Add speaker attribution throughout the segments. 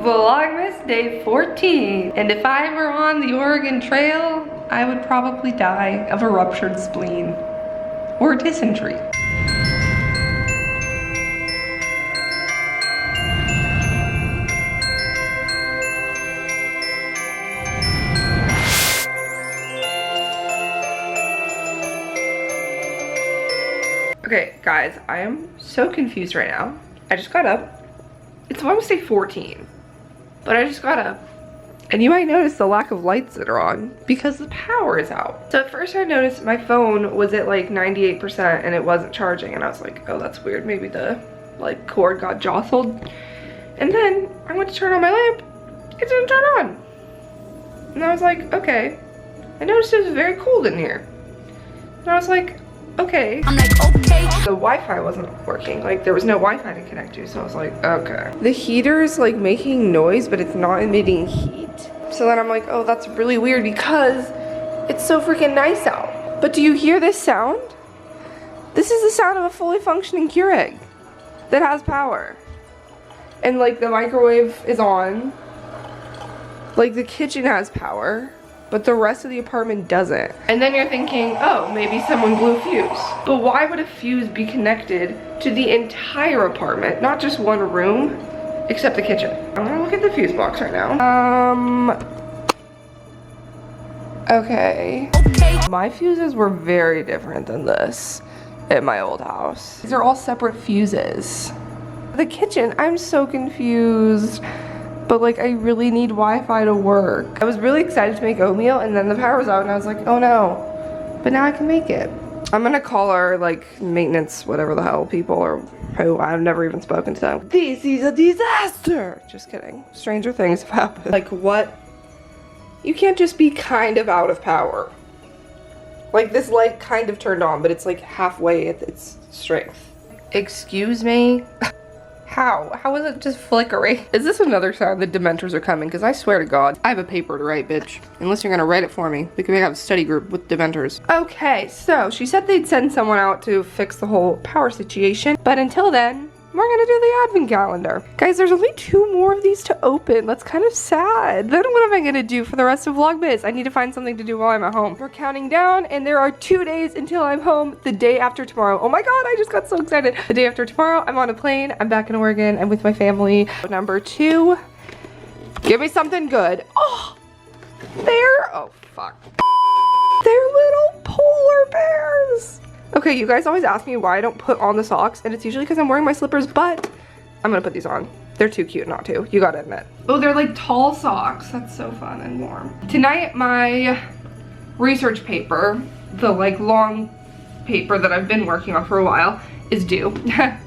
Speaker 1: Vlogmas day 14. And if I were on the Oregon Trail, I would probably die of a ruptured spleen or dysentery. Okay, guys, I am so confused right now. I just got up. It's Vlogmas day 14, but I just got up. And you might notice the lack of lights that are on because the power is out. So at first I noticed my phone was at like 98% and it wasn't charging, and I was like, oh, that's weird. Maybe the like cord got jostled. And then I went to turn on my lamp. It didn't turn on. And I was like, okay. I noticed it was very cold in here. And I was like, okay. I'm like, okay. The Wi-Fi wasn't working. Like, there was no Wi-Fi to connect to, so I was like, okay. The heater's like making noise, but it's not emitting heat. So then I'm like, oh, that's really weird because it's so freaking nice out. But do you hear this sound? This is the sound of a fully functioning Keurig that has power. And like the microwave is on. Like the kitchen has power, but the rest of the apartment doesn't. And then you're thinking, oh, maybe someone blew a fuse. But why would a fuse be connected to the entire apartment, not just one room, except the kitchen? I'm gonna look at the fuse box right now. Okay. My fuses were very different than this at my old house. These are all separate fuses. The kitchen, I'm so confused. But like, I really need Wi-Fi to work. I was really excited to make oatmeal, and then the power was out and I was like, oh no. But now I can make it. I'm gonna call our like maintenance, whatever the hell people, or who, I've never even spoken to them. This is a disaster. Just kidding. Stranger things have happened. Like what? You can't just be kind of out of power. Like this light kind of turned on, but it's like halfway at its strength. Excuse me? How is it just flickering? Is this another sign the Dementors are coming? Because I swear to God, I have a paper to write, bitch. Unless you're gonna write it for me. We can have a study group with Dementors. Okay, so she said they'd send someone out to fix the whole power situation. But until then, we're gonna do the advent calendar. Guys, there's only 2 more of these to open. That's kind of sad. Then what am I gonna do for the rest of Vlogmas? I need to find something to do while I'm at home. We're counting down, and there are 2 days until I'm home the day after tomorrow. Oh my God, I just got so excited. The day after tomorrow, I'm on a plane. I'm back in Oregon. I'm with my family. Number 2, give me something good. Oh, oh fuck. They're little polar bears. Okay, you guys always ask me why I don't put on the socks, and it's usually because I'm wearing my slippers, but I'm gonna put these on. They're too cute not to, you gotta admit. Oh, they're like tall socks. That's so fun and warm. Tonight, my research paper, the like long paper that I've been working on for a while, is due.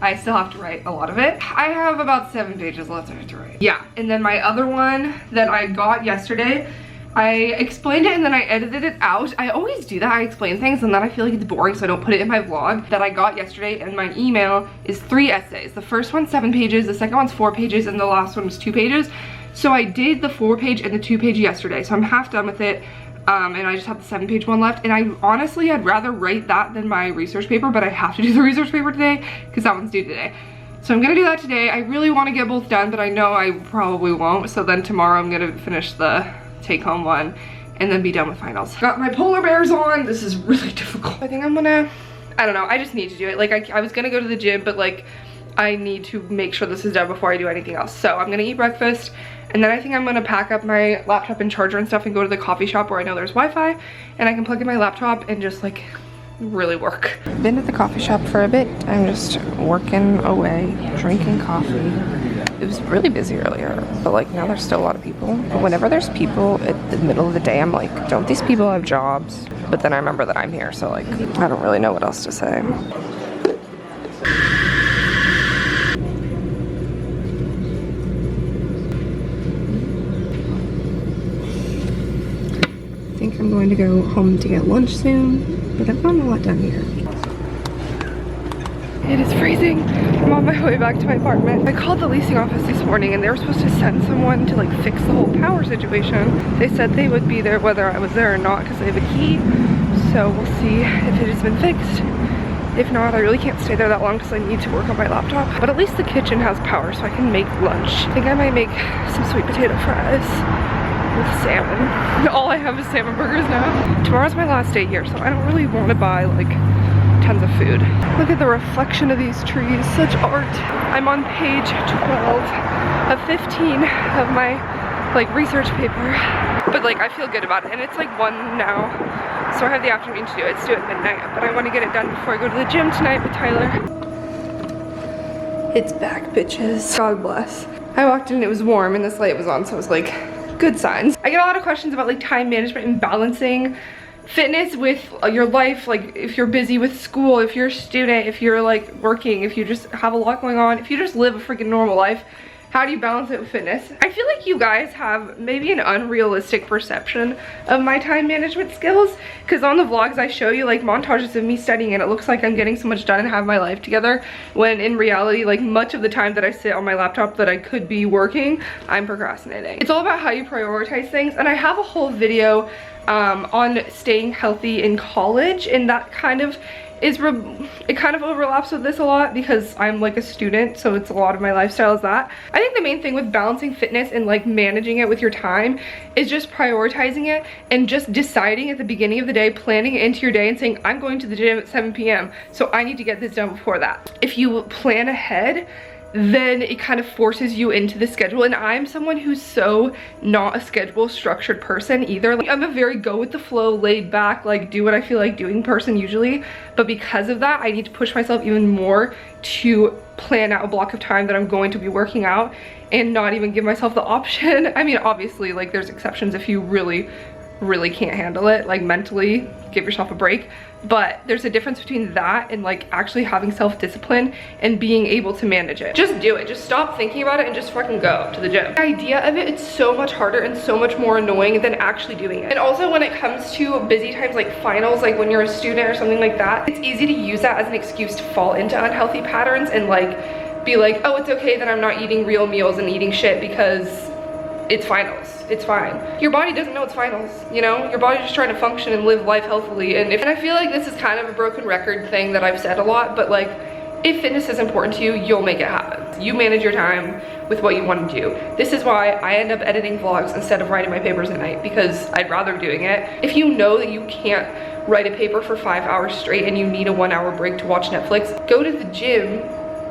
Speaker 1: I still have to write a lot of it. I have about 7 pages left I have to write. Yeah, and then my other one that I got yesterday, I explained it and then I edited it out. I always do that. I explain things and then I feel like it's boring, so I don't put it in my vlog. That I got yesterday, and my email is 3 essays. The first one's 7 pages, the second one's 4 pages, and the last one was 2 pages. So I did the 4-page and the 2-page yesterday, so I'm half done with it. And I just have the 7-page one left. And I honestly, I'd rather write that than my research paper, but I have to do the research paper today because that one's due today. So I'm gonna do that today. I really want to get both done, but I know I probably won't. So then tomorrow I'm gonna finish the take-home one and then be done with finals. Got my polar bears on. This is really difficult. I think I'm gonna, I don't know, I just need to do it. Like I was gonna go to the gym, but like I need to make sure this is done before I do anything else. So I'm gonna eat breakfast, and then I think I'm gonna pack up my laptop and charger and stuff and go to the coffee shop where I know there's Wi-Fi, and I can plug in my laptop and just like really work. Been at the coffee shop for a bit. I'm just working away, drinking coffee. It was really busy earlier, but like now there's still a lot of people. But whenever there's people at the middle of the day, I'm like, don't these people have jobs? But then I remember that I'm here, so like, I don't really know what else to say. I think I'm going to go home to get lunch soon, but I've gotten a lot done here. It is freezing. I'm on my way back to my apartment. I called the leasing office this morning and they were supposed to send someone to like fix the whole power situation. They said they would be there whether I was there or not because they have a key. So we'll see if it has been fixed If not, I really can't stay there that long because I need to work on my laptop. But at least the kitchen has power so I can make lunch. I think I might make some sweet potato fries with salmon. All I have is salmon burgers now. Tomorrow's my last day here, so I don't really want to buy like tons of food. Look at the reflection of these trees, such art. I'm on page 12 of 15 of my like research paper. But like I feel good about it, and it's like 1 now. So I have the afternoon to do it. It's due at midnight, but I want to get it done before I go to the gym tonight with Tyler. It's back, bitches. God bless. I walked in and it was warm and this light was on, so I was like, good signs. I get a lot of questions about like time management and balancing fitness with your life, like if you're busy with school, if you're a student, if you're like working, if you just have a lot going on, if you just live a freaking normal life. How do you balance it with fitness? I feel like you guys have maybe an unrealistic perception of my time management skills, because on the vlogs I show you like montages of me studying and it looks like I'm getting so much done and have my life together, when in reality like much of the time that I sit on my laptop that I could be working, I'm procrastinating. It's all about how you prioritize things, and I have a whole video on staying healthy in college, and that kind of it kind of overlaps with this a lot because I'm like a student, so it's a lot of my lifestyle is that. I think the main thing with balancing fitness and like managing it with your time is just prioritizing it and just deciding at the beginning of the day, planning it into your day and saying, I'm going to the gym at 7 p.m. so I need to get this done before that. If you plan ahead, then it kind of forces you into the schedule, and I'm someone who's so not a schedule structured person either. Like, I'm a very go with the flow, laid back, like do what I feel like doing person usually, but because of that I need to push myself even more to plan out a block of time that I'm going to be working out and not even give myself the option. I mean, obviously like there's exceptions if you really can't handle it, like mentally give yourself a break, but there's a difference between that and like actually having self-discipline and being able to manage it. Just do it. Just stop thinking about it and just fucking go to the gym. The idea of it, it's so much harder and so much more annoying than actually doing it. And also when it comes to busy times like finals, like when you're a student or something like that, it's easy to use that as an excuse to fall into unhealthy patterns and like be like, oh, it's okay that I'm not eating real meals and eating shit because it's finals. It's fine. Your body doesn't know it's finals, you know? Your body's just trying to function and live life healthily. And I feel like this is kind of a broken record thing that I've said a lot, but like, if fitness is important to you, you'll make it happen. You manage your time with what you want to do. This is why I end up editing vlogs instead of writing my papers at night, because I'd rather doing it. If you know that you can't write a paper for 5 hours straight and you need a 1 hour break to watch Netflix, go to the gym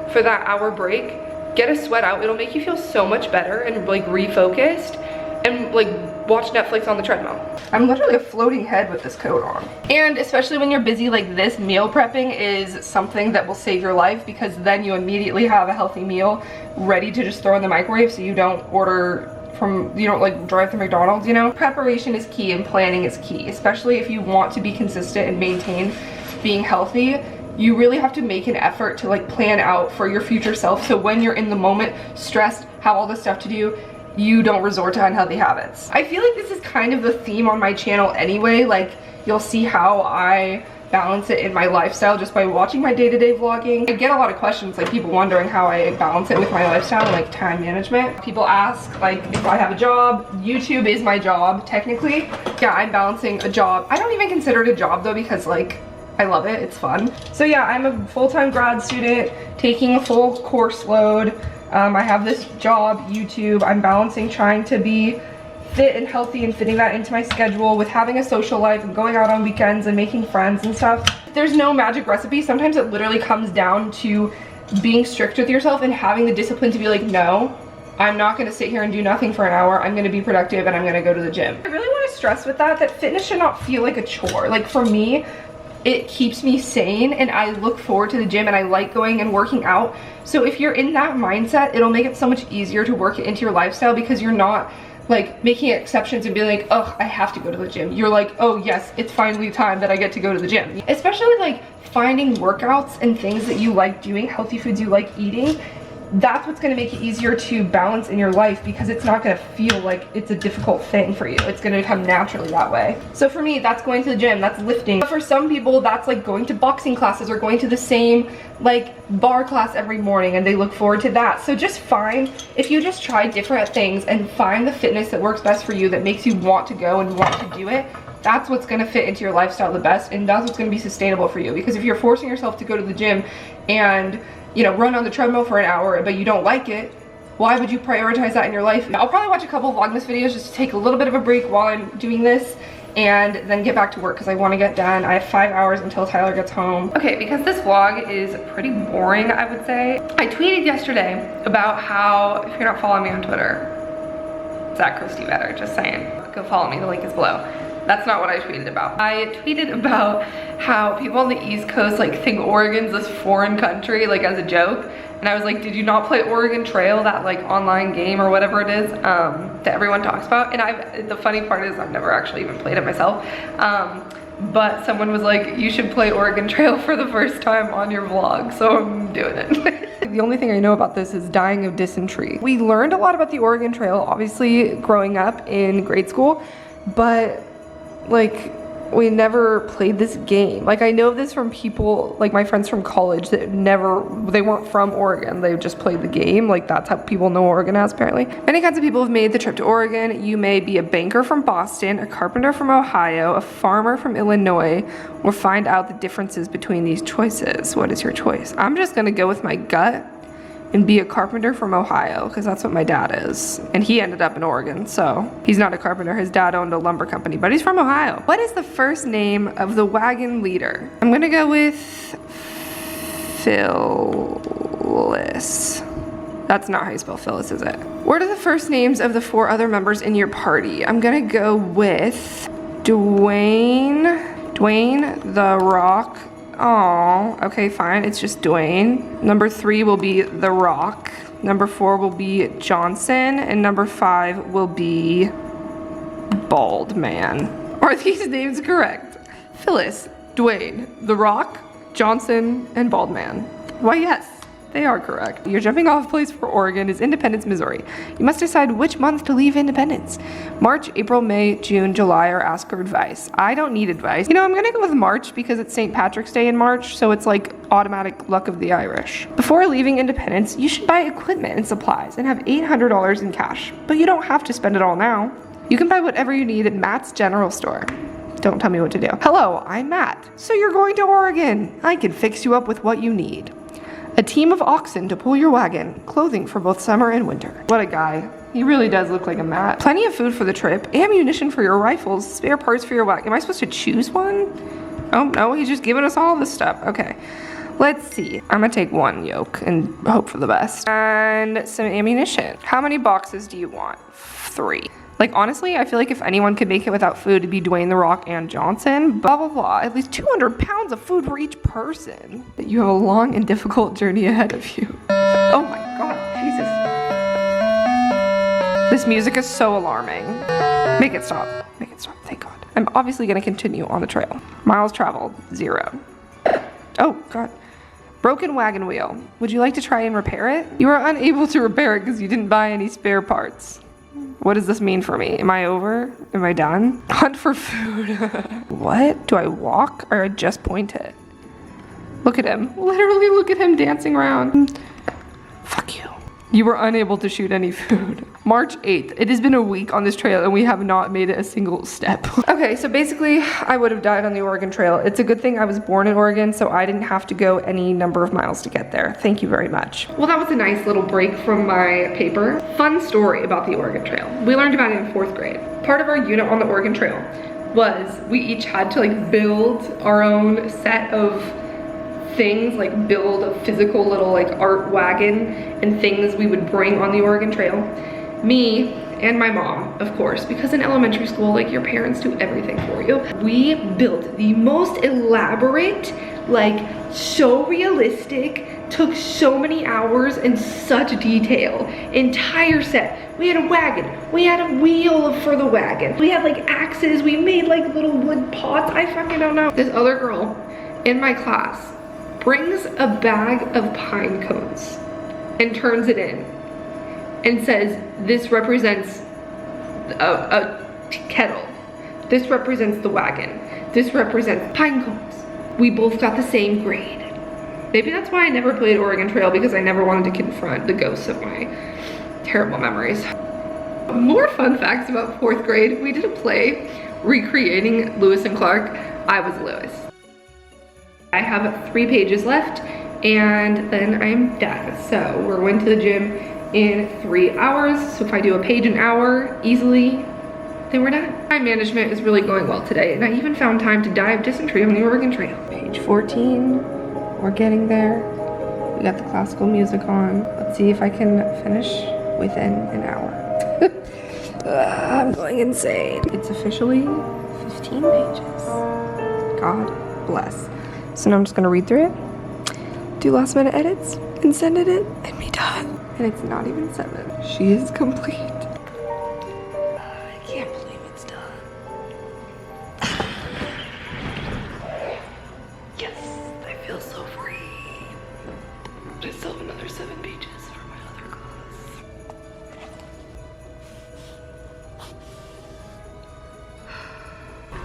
Speaker 1: for that hour break, get a sweat out. It'll make you feel so much better and like refocused, and like watch Netflix on the treadmill. I'm literally a floating head with this coat on. And especially when you're busy like this, meal prepping is something that will save your life, because then you immediately have a healthy meal ready to just throw in the microwave, so you don't like drive through McDonald's, you know? Preparation is key and planning is key, especially if you want to be consistent and maintain being healthy. You really have to make an effort to like plan out for your future self, so when you're in the moment, stressed, have all this stuff to do, you don't resort to unhealthy habits. I feel like this is kind of the theme on my channel anyway. Like, you'll see how I balance it in my lifestyle just by watching my day-to-day vlogging. I get a lot of questions, like people wondering how I balance it with my lifestyle, like time management. People ask like if I have a job. YouTube is my job, technically. Yeah, I'm balancing a job. I don't even consider it a job though, because like, I love it, it's fun. So yeah, I'm a full-time grad student taking a full course load. I have this job, YouTube. I'm balancing trying to be fit and healthy and fitting that into my schedule with having a social life and going out on weekends and making friends and stuff. There's no magic recipe. Sometimes it literally comes down to being strict with yourself and having the discipline to be like, no, I'm not gonna sit here and do nothing for an hour. I'm gonna be productive and I'm gonna go to the gym. I really wanna stress with that fitness should not feel like a chore. Like for me, it keeps me sane and I look forward to the gym and I like going and working out. So if you're in that mindset, it'll make it so much easier to work it into your lifestyle, because you're not like making exceptions and being like, oh, I have to go to the gym. You're like, oh yes, it's finally time that I get to go to the gym. Especially like finding workouts and things that you like doing, healthy foods you like eating. That's what's gonna make it easier to balance in your life, because it's not gonna feel like it's a difficult thing for you. It's gonna come naturally that way. So for me, that's going to the gym, that's lifting. But for some people, that's like going to boxing classes or going to the same like bar class every morning, and they look forward to that. So just find, if you just try different things and find the fitness that works best for you, that makes you want to go and want to do it, That's what's gonna fit into your lifestyle the best, and that's what's gonna be sustainable for you. Because if you're forcing yourself to go to the gym and, you know, run on the treadmill for an hour, but you don't like it, why would you prioritize that in your life? I'll probably watch a couple of Vlogmas videos just to take a little bit of a break while I'm doing this, and then get back to work because I want to get done. I have 5 hours until Tyler gets home. Okay, because this vlog is pretty boring, I would say. I tweeted yesterday about how, if you're not following me on Twitter, it's at Kristee better, just saying. Go follow me, the link is below. That's not what I tweeted about. I tweeted about how people on the East Coast like think Oregon's this foreign country, like as a joke. And I was like, did you not play Oregon Trail, that like online game or whatever it is that everyone talks about? And the funny part is I've never actually even played it myself. But someone was like, you should play Oregon Trail for the first time on your vlog. So I'm doing it. The only thing I know about this is dying of dysentery. We learned a lot about the Oregon Trail, obviously growing up in grade school, but like we never played this game. Like I know this from people, like my friends from college that they weren't from Oregon, they just played the game. Like that's how people know Oregon as, apparently. Many kinds of people have made the trip to Oregon. You may be a banker from Boston, a carpenter from Ohio, a farmer from Illinois, or find out the differences between these choices. What is your choice? I'm just gonna go with my gut and be a carpenter from Ohio, because that's what my dad is. And he ended up in Oregon, so he's not a carpenter. His dad owned a lumber company, but he's from Ohio. What is the first name of the wagon leader? I'm gonna go with Phyllis. That's not how you spell Phyllis, is it? What are the first names of the 4 other members in your party? I'm gonna go with Dwayne the Rock. Oh, okay, fine. It's just Dwayne. Number 3 will be The Rock. Number 4 will be Johnson. And number 5 will be Bald Man. Are these names correct? Phyllis, Dwayne, The Rock, Johnson, and Bald Man. Why, yes, they are correct. Your jumping off place for Oregon is Independence, Missouri. You must decide which month to leave Independence. March, April, May, June, July, or ask for advice. I don't need advice. You know, I'm gonna go with March because it's St. Patrick's Day in March, so it's like automatic luck of the Irish. Before leaving Independence, you should buy equipment and supplies and have $800 in cash, but you don't have to spend it all now. You can buy whatever you need at Matt's General Store. Don't tell me what to do. Hello, I'm Matt. So you're going to Oregon. I can fix you up with what you need. A team of oxen to pull your wagon, clothing for both summer and winter. What a guy. He really does look like a Matt. Plenty of food for the trip, ammunition for your rifles, spare parts for your wagon. Am I supposed to choose one? Oh no, he's just giving us all this stuff. Okay, let's see. I'm gonna take 1 yoke and hope for the best. And some ammunition. How many boxes do you want? 3. Like, honestly, I feel like if anyone could make it without food, it'd be Dwayne The Rock and Johnson. Blah, blah, blah. At least 200 pounds of food for each person. You have a long and difficult journey ahead of you. Oh my God, Jesus. This music is so alarming. Make it stop. Make it stop, thank God. I'm obviously gonna continue on the trail. Miles traveled, 0. Oh, God. Broken wagon wheel. Would you like to try and repair it? You are unable to repair it because you didn't buy any spare parts. What does this mean for me? Am I over? Am I done? Hunt for food. What? Do I walk or I just point it? Look at him. Literally look at him dancing around. Fuck you. You were unable to shoot any food. March 8th. It has been a week on this trail and we have not made it a single step. Okay, so basically I would have died on the Oregon Trail. It's a good thing I was born in Oregon, so I didn't have to go any number of miles to get there. Thank you very much. Well, that was a nice little break from my paper. Fun story about the Oregon Trail. We learned about it in 4th grade. Part of our unit on the Oregon Trail was we each had to like build our own set of things, like build a physical little like art wagon and things we would bring on the Oregon Trail. Me and my mom, of course, because in elementary school, like your parents do everything for you. We built the most elaborate, like so realistic, took so many hours and such detail, entire set. We had a wagon, we had a wheel for the wagon. We had like axes, we made like little wood pots, I fucking don't know. This other girl in my class brings a bag of pine cones and turns it in and says, this represents a kettle. This represents the wagon. This represents pine cones. We both got the same grade. Maybe that's why I never played Oregon Trail, because I never wanted to confront the ghosts of my terrible memories. more fun facts about 4th grade. We did a play recreating Lewis and Clark. I was Lewis. I have 3 pages left and then I'm done. So we're going to the gym in 3 hours. So if I do a page an hour easily, then we're done. Time management is really going well today, and I even found time to dive dysentery on the Oregon Trail. Page 14, we're getting there. We got the classical music on. Let's see if I can finish within an hour. I'm going insane. It's officially 15 pages. God bless. So now I'm just gonna read through it, do last minute edits, and send it in, and be done. And it's not even 7. She is complete. I can't believe it's done. Yes, I feel so free. I still have another 7 pages for my other class.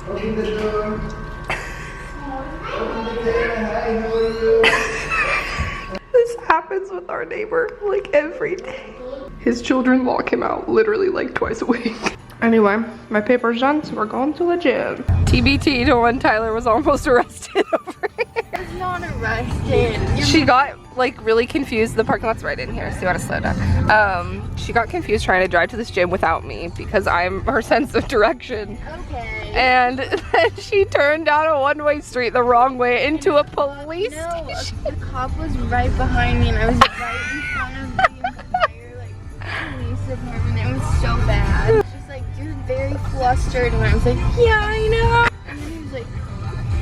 Speaker 2: Open the door. Open the door. Hi, how are you?
Speaker 1: This happens with our neighbor like every day. His children lock him out literally like twice a week. Anyway, my paper's done, so we're going to the gym. TBT to when Tyler was almost arrested over here.
Speaker 3: I was not arrested.
Speaker 1: She got like really confused. The parking lot's right in here, so you gotta slow down. She got confused trying to drive to this gym without me because I'm her sense of direction.
Speaker 3: Okay.
Speaker 1: And then she turned down a one-way street the wrong way into a police station.
Speaker 3: The cop was right behind me and I was right in front of the entire like police department. It was so bad. It was just like, you're very flustered, and I was like, yeah, I know. And then he was like,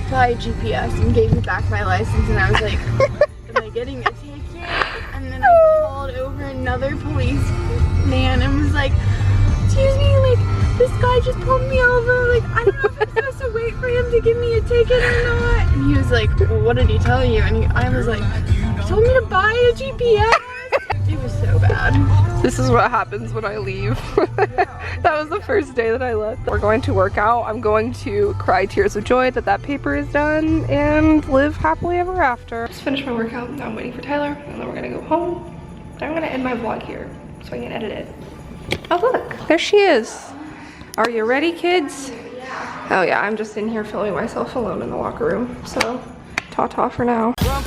Speaker 3: try GPS, and gave me back my license, and I was like, am I getting a ticket? And then I called over another policeman and was like, excuse me, like, this guy just pulled me over, like, I don't know if I'm supposed to wait for him to give me a ticket or not. And he was like, well, what did he tell you? And I was like, he told me to buy a GPS. It was so bad.
Speaker 1: This is what happens when I leave. That was the first day that I left. We're going to work out. I'm going to cry tears of joy that that paper is done and live happily ever after. Just finished my workout. Now I'm waiting for Tyler, and then we're gonna go home. I'm gonna end my vlog here so I can edit it. Oh look, there she is. Are you ready, kids? Yeah. Oh yeah, I'm just in here filming myself alone in the locker room. So, ta-ta for now.
Speaker 4: Yeah,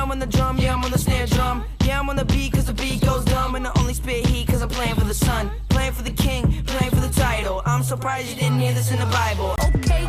Speaker 4: I'm on the drum, yeah, I'm on the snare drum. Yeah, I'm on the beat cause the beat goes dumb. And I only spit heat cause I'm playing for the sun. Playing for the king, playing for the title. I'm surprised you didn't hear this in the Bible. Okay.